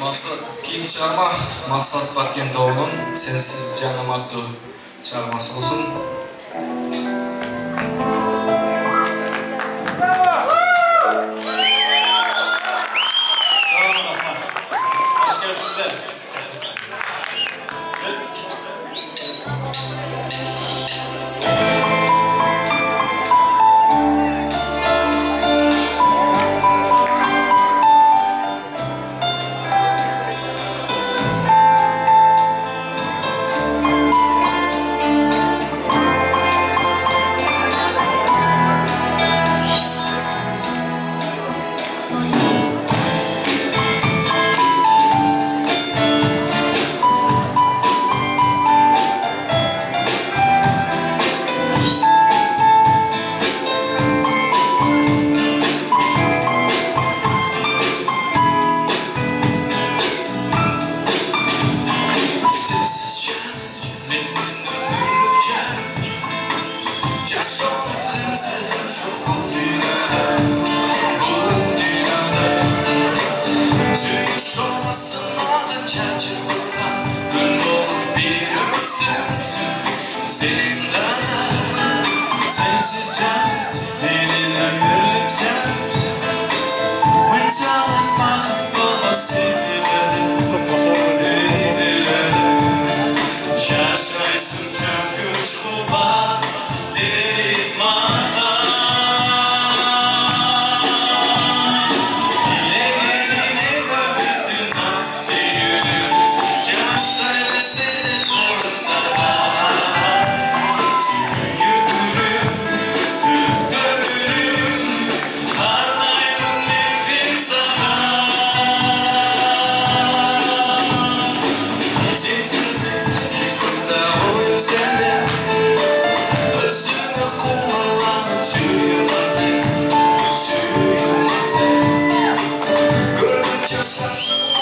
Maksat keyif çağırma, maksat batken doğunun sensiz canım adlı çağırması olsun. Sağ olun. Hoş geldiniz sizler. Senin kadar sensiz can, dilin ömürlükçe Mıncalık bakıp dola sevilerim, şaşaysın çok güç kuba, derin mağda Dileğini göğüzdün aksi yürürüz, yaşlar senin kolunda Şaşırdım